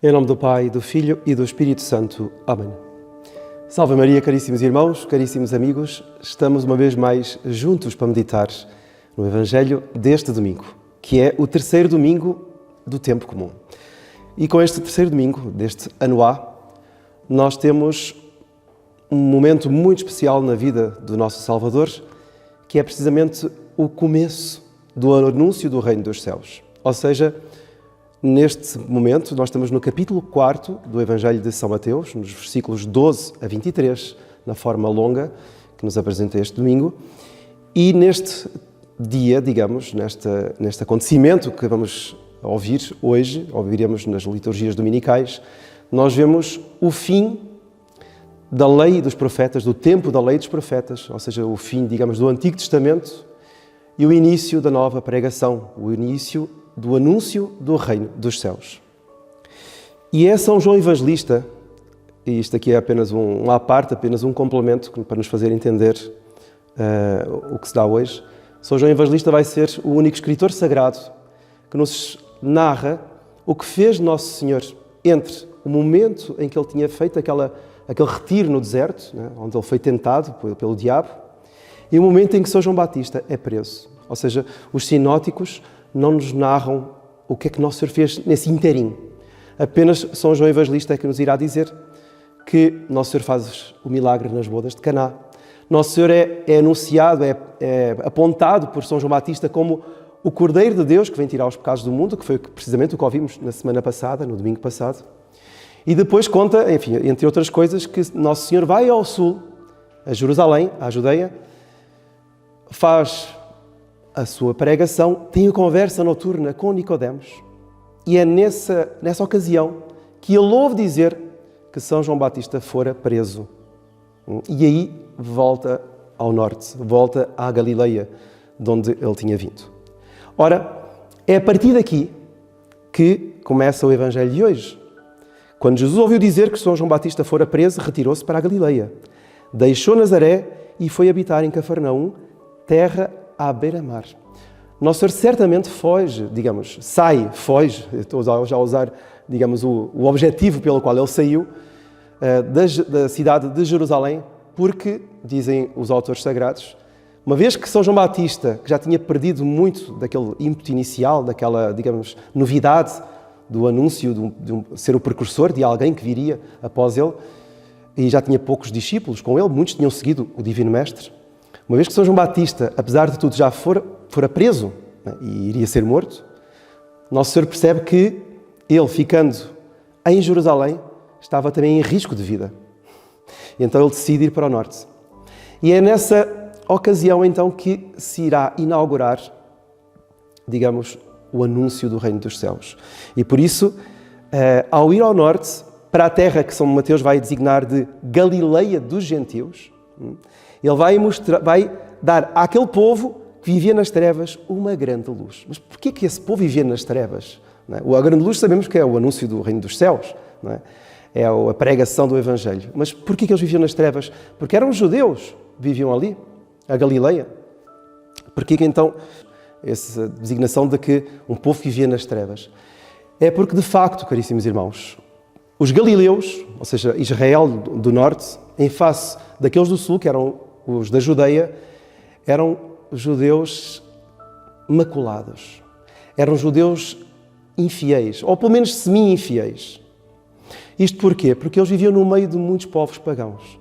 Em nome do Pai, do Filho e do Espírito Santo. Amém. Salve Maria, caríssimos irmãos, caríssimos amigos. Estamos uma vez mais juntos para meditar no Evangelho deste domingo, que é o terceiro domingo do tempo comum. E com este terceiro domingo deste ano A, nós temos um momento muito especial na vida do nosso Salvador, que é precisamente o começo do anúncio do Reino dos Céus. Ou seja, neste momento, nós estamos no capítulo 4 do Evangelho de São Mateus, nos versículos 12 a 23, na forma longa que nos apresenta este domingo. E neste dia, digamos, neste acontecimento que vamos ouvir hoje, ouviremos nas liturgias dominicais, nós vemos o fim da lei dos profetas, do tempo da lei dos profetas, ou seja, o fim, digamos, do Antigo Testamento e o início da nova pregação, o início do anúncio do Reino dos Céus. E é São João Evangelista, e isto aqui é apenas uma à parte, apenas um complemento para nos fazer entender o que se dá hoje. São João Evangelista vai ser o único escritor sagrado que nos narra o que fez Nosso Senhor entre o momento em que ele tinha feito aquele retiro no deserto, né, onde ele foi tentado pelo diabo, e o momento em que São João Batista é preso. Ou seja, os sinóticos não nos narram o que é que Nosso Senhor fez nesse inteirinho. Apenas São João Evangelista é que nos irá dizer que Nosso Senhor faz o milagre nas bodas de Caná. Nosso Senhor é anunciado, é apontado por São João Batista como o Cordeiro de Deus que vem tirar os pecados do mundo, que foi precisamente o que ouvimos na semana passada, no domingo passado. E depois conta, enfim, entre outras coisas, que Nosso Senhor vai ao sul, a Jerusalém, à Judeia, faz a sua pregação, tem a conversa noturna com Nicodemos, e é nessa ocasião que ele ouve dizer que São João Batista fora preso. E aí volta ao norte, volta à Galileia, de onde ele tinha vindo. Ora, é a partir daqui que começa o Evangelho de hoje. Quando Jesus ouviu dizer que São João Batista fora preso, retirou-se para a Galileia. Deixou Nazaré e foi habitar em Cafarnaum, terra à beira-mar. Nosso Senhor certamente foge, digamos, foge, estou já a usar, digamos, o objetivo pelo qual ele saiu da cidade de Jerusalém, porque, dizem os autores sagrados, uma vez que São João Batista, que já tinha perdido muito daquele ímpeto inicial, daquela, digamos, novidade do anúncio de ser o precursor de alguém que viria após ele, e já tinha poucos discípulos com ele, muitos tinham seguido o Divino Mestre. Uma vez que São João Batista, apesar de tudo, já fora preso, né, e iria ser morto, Nosso Senhor percebe que ele, ficando em Jerusalém, estava também em risco de vida. E então ele decide ir para o norte. E é nessa ocasião, então, que se irá inaugurar, digamos, o anúncio do Reino dos Céus. E por isso, ao ir ao norte, para a terra que São Mateus vai designar de Galileia dos Gentios, ele vai dar àquele povo que vivia nas trevas uma grande luz. Mas porquê que esse povo vivia nas trevas? A grande luz sabemos que é o anúncio do Reino dos Céus, não é? É a pregação do Evangelho. Mas porquê que eles viviam nas trevas? Porque eram judeus que viviam ali, a Galileia. Porquê que então essa designação de que um povo vivia nas trevas? É porque, de facto, caríssimos irmãos, os galileus, ou seja, Israel do norte, em face daqueles do sul, que eram os da Judeia, eram judeus maculados. Eram judeus infiéis, ou pelo menos semi-infiéis. Isto porquê? Porque eles viviam no meio de muitos povos pagãos.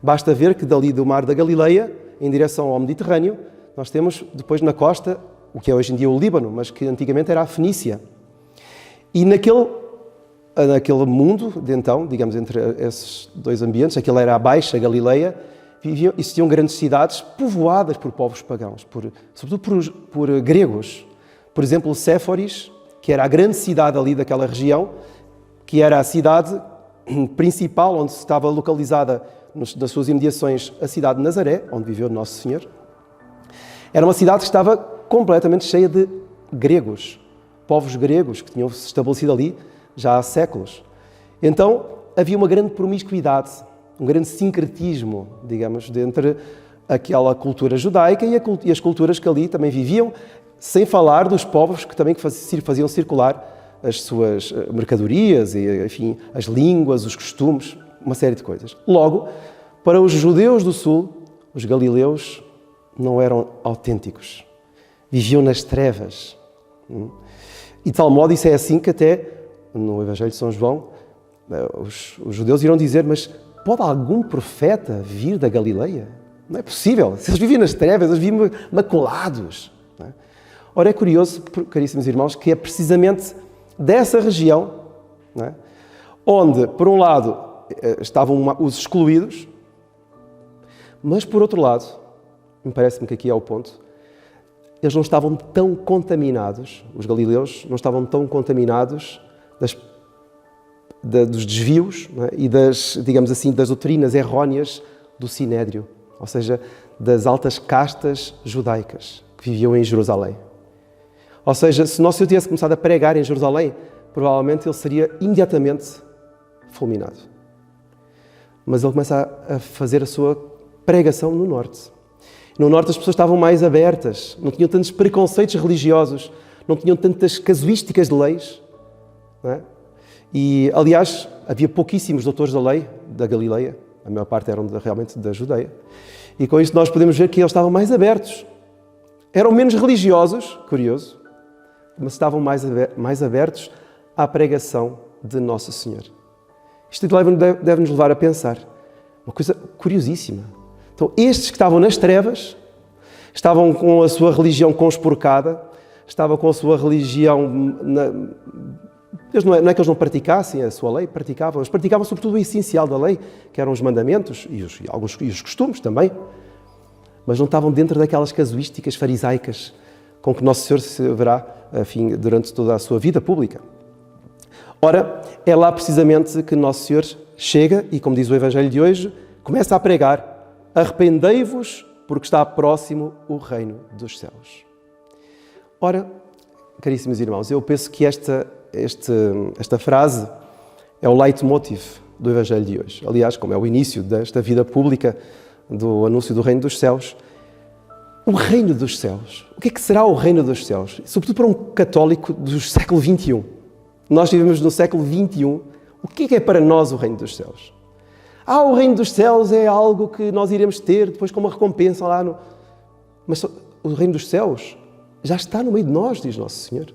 Basta ver que dali do mar da Galileia, em direção ao Mediterrâneo, nós temos depois na costa, o que é hoje em dia o Líbano, mas que antigamente era a Fenícia. E naquele mundo, de então, digamos, entre esses dois ambientes, aquele era a Baixa Galileia, existiam grandes cidades povoadas por povos pagãos, sobretudo por gregos. Por exemplo, Séforis, que era a grande cidade ali daquela região, que era a cidade principal onde estava localizada nas suas imediações a cidade de Nazaré, onde viveu Nosso Senhor. Era uma cidade que estava completamente cheia de gregos, povos gregos que tinham se estabelecido ali já há séculos. Então havia uma grande promiscuidade, um grande sincretismo, digamos, entre aquela cultura judaica e as culturas que ali também viviam, sem falar dos povos que também faziam circular as suas mercadorias, e, enfim, as línguas, os costumes, uma série de coisas. Logo, para os judeus do sul, os galileus não eram autênticos. Viviam nas trevas. E de tal modo, isso é assim que até no Evangelho de São João, os judeus irão dizer, mas pode algum profeta vir da Galileia? Não é possível. Se eles vivem nas trevas, eles vivem maculados. Não é? Ora, é curioso, caríssimos irmãos, que é precisamente dessa região, não é? Onde, por um lado, estavam os excluídos, mas, por outro lado, me parece-me que aqui é o ponto, eles não estavam tão contaminados, os galileus não estavam tão contaminados dos desvios, não é? E das, digamos assim, das doutrinas erróneas do Sinédrio, ou seja, das altas castas judaicas que viviam em Jerusalém. Ou seja, se Nosso Senhor tivesse começado a pregar em Jerusalém, provavelmente ele seria imediatamente fulminado. Mas ele começa a fazer a sua pregação no norte. No norte as pessoas estavam mais abertas, não tinham tantos preconceitos religiosos, não tinham tantas casuísticas de leis. Não é? E, aliás, havia pouquíssimos doutores da lei da Galileia, a maior parte eram realmente da Judeia. E com isso nós podemos ver que eles estavam mais abertos. Eram menos religiosos, curioso, mas estavam mais abertos à pregação de Nosso Senhor. Isto deve nos levar a pensar. Uma coisa curiosíssima. Então, estes que estavam nas trevas, estavam com a sua religião conspurcada, estavam com a sua religião... Não é que eles não praticassem a sua lei, praticavam. Eles praticavam sobretudo o essencial da lei, que eram os mandamentos e os costumes também. Mas não estavam dentro daquelas casuísticas farisaicas com que Nosso Senhor se verá, enfim, durante toda a sua vida pública. Ora, é lá precisamente que Nosso Senhor chega e, como diz o Evangelho de hoje, começa a pregar: arrependei-vos, porque está próximo o reino dos céus. Ora, caríssimos irmãos, eu penso que esta frase é o leitmotiv do Evangelho de hoje. Aliás, como é o início desta vida pública do anúncio do reino dos céus. O reino dos céus. O que é que será o reino dos céus? Sobretudo para um católico do século XXI. Nós vivemos no século XXI. O que é para nós o reino dos céus? O reino dos céus é algo que nós iremos ter depois como uma recompensa lá no... Mas o reino dos céus já está no meio de nós, diz Nosso Senhor.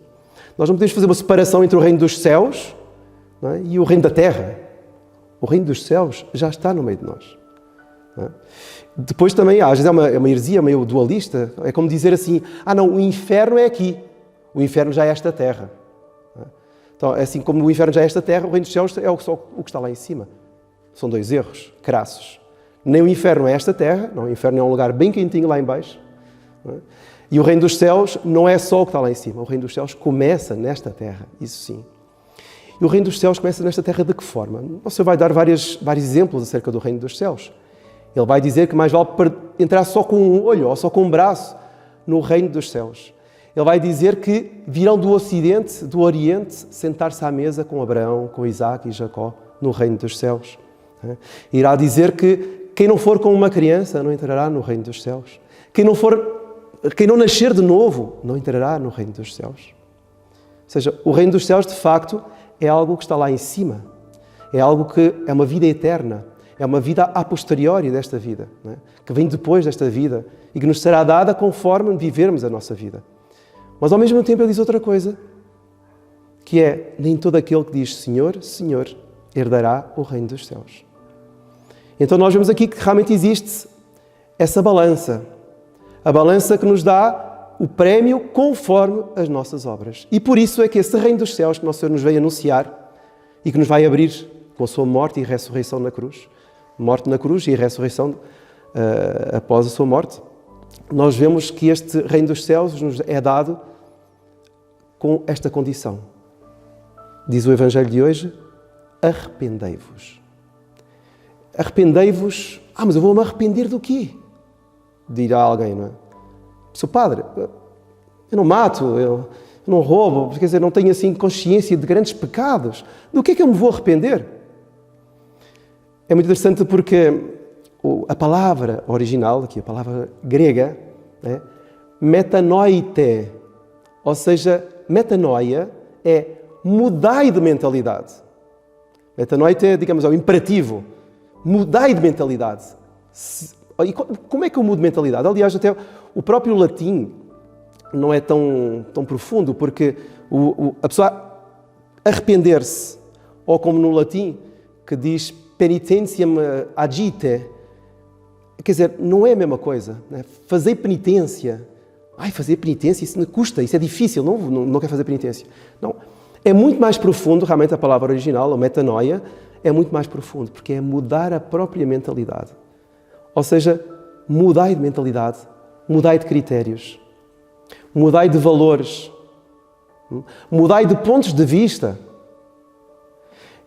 Nós não podemos fazer uma separação entre o reino dos céus, não é, e o reino da terra. O reino dos céus já está no meio de nós. Não é? Depois também, às vezes é uma heresia meio dualista, é como dizer assim, não, o inferno é aqui, o inferno já é esta terra. Não é? Então, assim como o inferno já é esta terra, o reino dos céus é só o que está lá em cima. São dois erros crassos. Nem o inferno é esta terra, não, o inferno é um lugar bem quentinho lá em baixo. Não é? E o reino dos céus não é só o que está lá em cima, o reino dos céus começa nesta terra, isso sim. E o reino dos céus começa nesta terra de que forma? O Senhor vai dar vários exemplos acerca do reino dos céus. Ele vai dizer que mais vale entrar só com um olho ou só com um braço no reino dos céus. Ele vai dizer que virão do Ocidente, do Oriente, sentar-se à mesa com Abraão, com Isaac e Jacó no reino dos céus. Irá dizer que quem não for como uma criança não entrará no reino dos céus. Quem não nascer de novo não entrará no reino dos céus. Ou seja, o reino dos céus, de facto, é algo que está lá em cima. É algo que é uma vida eterna. É uma vida a posteriori desta vida, não é? Que vem depois desta vida e que nos será dada conforme vivermos a nossa vida. Mas, ao mesmo tempo, ele diz outra coisa, que é: nem todo aquele que diz Senhor, Senhor, herdará o reino dos céus. Então nós vemos aqui que realmente existe essa balança. A balança que nos dá o prémio conforme as nossas obras. E por isso é que esse reino dos céus que Nosso Senhor nos veio anunciar e que nos vai abrir com a sua morte e ressurreição na cruz, morte na cruz e ressurreição após a sua morte, nós vemos que este reino dos céus nos é dado com esta condição. Diz o Evangelho de hoje: arrependei-vos. Arrependei-vos. Mas eu vou-me arrepender do quê? Dirá alguém, não é? Seu padre, eu não mato, eu não roubo, quer dizer, não tenho assim consciência de grandes pecados. Do que é que eu me vou arrepender? É muito interessante porque a palavra original, aqui a palavra grega, metanoite, ou seja, metanoia é mudai de mentalidade. Metanoia é, digamos, é o imperativo. Mudai de mentalidade. E como é que eu mudo de mentalidade? Aliás, até o próprio latim não é tão profundo, porque a pessoa arrepender-se, ou como no latim, que diz penitentiam agite, quer dizer, não é a mesma coisa. Né? Fazer penitência. Fazer penitência, isso me custa, isso é difícil, não quero fazer penitência. Não. É muito mais profundo, realmente a palavra original, a metanoia, é muito mais profundo, porque é mudar a própria mentalidade. Ou seja, mudai de mentalidade, mudai de critérios, mudai de valores, mudai de pontos de vista.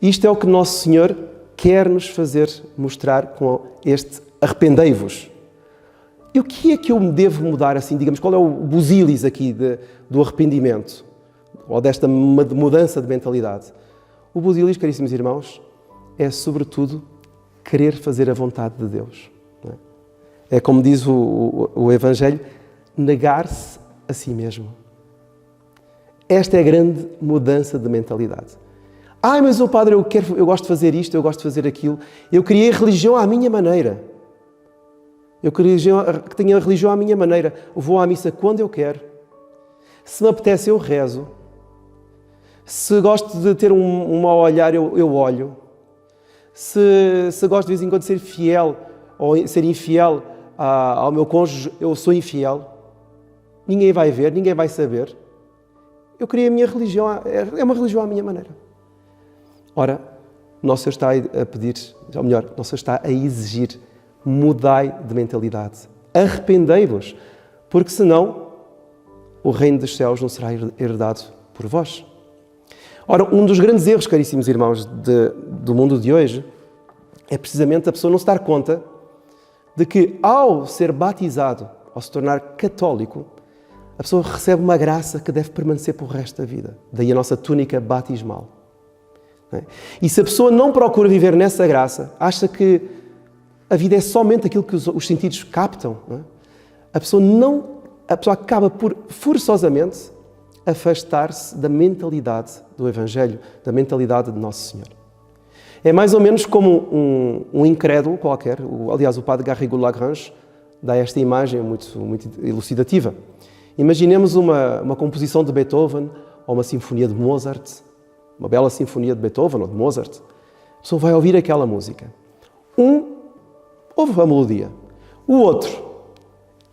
Isto é o que Nosso Senhor quer nos fazer mostrar com este arrependei-vos. E o que é que eu me devo mudar assim? Digamos, qual é o busilis aqui do arrependimento? Ou desta mudança de mentalidade? O busilis, caríssimos irmãos, é sobretudo querer fazer a vontade de Deus. Não é? É como diz o Evangelho, negar-se a si mesmo. Esta é a grande mudança de mentalidade. Mas o padre, eu gosto de fazer isto, eu gosto de fazer aquilo. Eu criei a religião à minha maneira. Eu tenho a religião à minha maneira. Eu vou à missa quando eu quero. Se me apetece, eu rezo. Se gosto de ter um mau olhar, eu olho. Se gosto de vez em quando de ser fiel ou ser infiel ao meu cônjuge, eu sou infiel. Ninguém vai ver, ninguém vai saber. Eu criei a minha religião, é uma religião à minha maneira. Ora, Nosso Senhor está a pedir, ou melhor, Nosso Senhor está a exigir, mudai de mentalidade. Arrependei-vos, porque senão o reino dos céus não será herdado por vós. Ora, um dos grandes erros, caríssimos irmãos, do mundo de hoje, é precisamente a pessoa não se dar conta de que, ao ser batizado, ao se tornar católico, a pessoa recebe uma graça que deve permanecer para o resto da vida. Daí a nossa túnica batismal. E se a pessoa não procura viver nessa graça, acha que a vida é somente aquilo que os sentidos captam, a pessoa acaba por, forçosamente, afastar-se da mentalidade do Evangelho, da mentalidade de Nosso Senhor. É mais ou menos como um incrédulo qualquer. Aliás, o padre Garrigou-Lagrange dá esta imagem muito, muito elucidativa. Imaginemos uma composição de Beethoven ou uma sinfonia de Mozart, uma bela sinfonia de Beethoven ou de Mozart. A pessoa vai ouvir aquela música. Ouve a melodia. O outro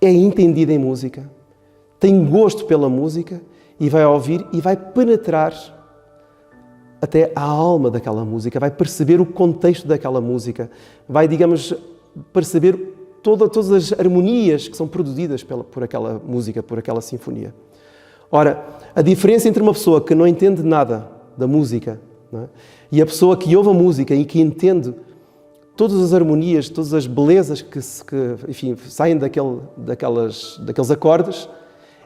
é entendido em música, tem gosto pela música e vai ouvir e vai penetrar até a alma daquela música, vai perceber o contexto daquela música, vai, digamos, perceber todas as harmonias que são produzidas por aquela música, por aquela sinfonia. Ora, a diferença entre uma pessoa que não entende nada da música, não é? E a pessoa que ouve a música e que entende todas as harmonias, todas as belezas que enfim, saem daqueles acordes,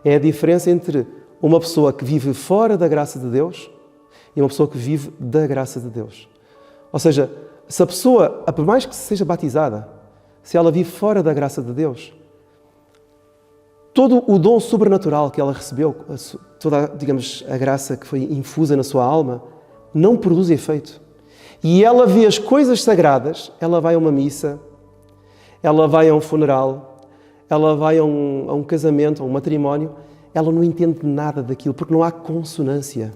é a diferença entre uma pessoa que vive fora da graça de Deus e uma pessoa que vive da graça de Deus. Ou seja, se a pessoa, por mais que seja batizada, se ela vive fora da graça de Deus, todo o dom sobrenatural que ela recebeu, toda, digamos, a graça que foi infusa na sua alma, não produz efeito. E ela vê as coisas sagradas, ela vai a uma missa, ela vai a um funeral, ela vai a um casamento, a um matrimónio, ela não entende nada daquilo, porque não há consonância.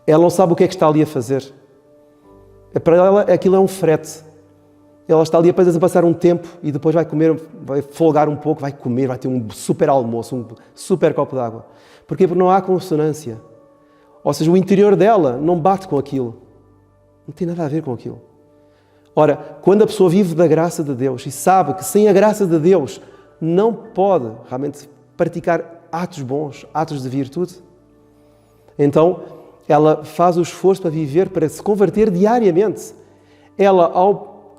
Ela não sabe o que é que está ali a fazer. Para ela, aquilo é um frete. Ela está ali apenas a passar um tempo e depois vai comer, vai folgar um pouco, vai comer, vai ter um super almoço, um super copo de água. Porquê? Porque não há consonância. Ou seja, o interior dela não bate com aquilo. Não tem nada a ver com aquilo. Ora, quando a pessoa vive da graça de Deus e sabe que sem a graça de Deus não pode realmente praticar atos bons, atos de virtude, então ela faz o esforço para viver, para se converter diariamente. Ela, ao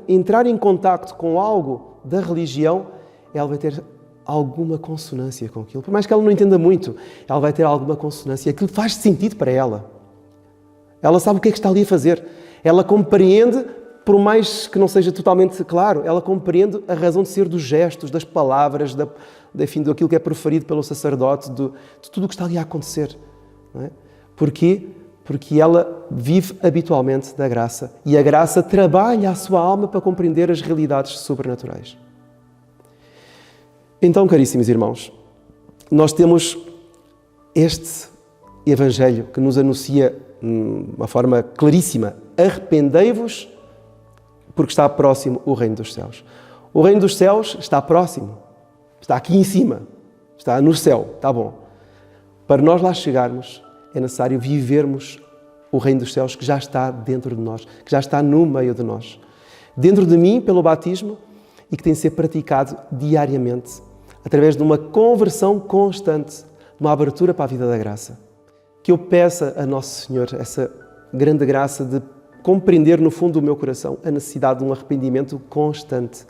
entrar em contacto com algo da religião, ela vai ter alguma consonância com aquilo. Por mais que ela não entenda muito, ela vai ter alguma consonância. Aquilo faz sentido para ela. Ela sabe o que é que está ali a fazer. Ela compreende, por mais que não seja totalmente claro, ela compreende a razão de ser dos gestos, das palavras, enfim, daquilo que é proferido pelo sacerdote, de tudo o que está ali a acontecer. Não é? Porquê? porque ela vive habitualmente da graça e a graça trabalha a sua alma para compreender as realidades sobrenaturais. Então, caríssimos irmãos, nós temos este Evangelho que nos anuncia de uma forma claríssima: arrependei-vos porque está próximo o reino dos céus. O reino dos céus está próximo, está aqui em cima, está no céu, está bom. Para nós lá chegarmos, é necessário vivermos o reino dos céus que já está dentro de nós, que já está no meio de nós. Dentro de mim, pelo batismo, e que tem de ser praticado diariamente, através de uma conversão constante, de uma abertura para a vida da graça. Que eu peça a Nosso Senhor essa grande graça de compreender no fundo do meu coração a necessidade de um arrependimento constante,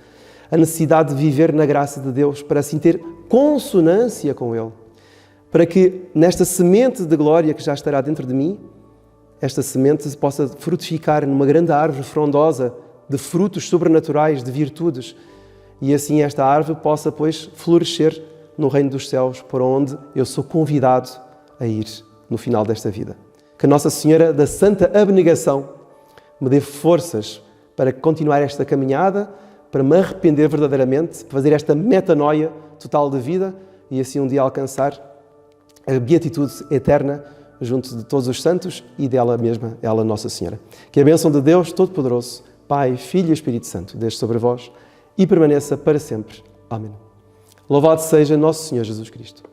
a necessidade de viver na graça de Deus para assim ter consonância com Ele, para que nesta semente de glória que já estará dentro de mim, esta semente possa frutificar numa grande árvore frondosa de frutos sobrenaturais, de virtudes, e assim esta árvore possa, pois, florescer no reino dos céus, por onde eu sou convidado a ir no final desta vida. Que Nossa Senhora da Santa Abnegação me dê forças para continuar esta caminhada, para me arrepender verdadeiramente, para fazer esta metanoia total de vida e assim um dia alcançar a beatitude eterna junto de todos os santos e dela mesma, ela Nossa Senhora. Que a bênção de Deus Todo-Poderoso, Pai, Filho e Espírito Santo, desça sobre vós e permaneça para sempre. Amém. Louvado seja Nosso Senhor Jesus Cristo.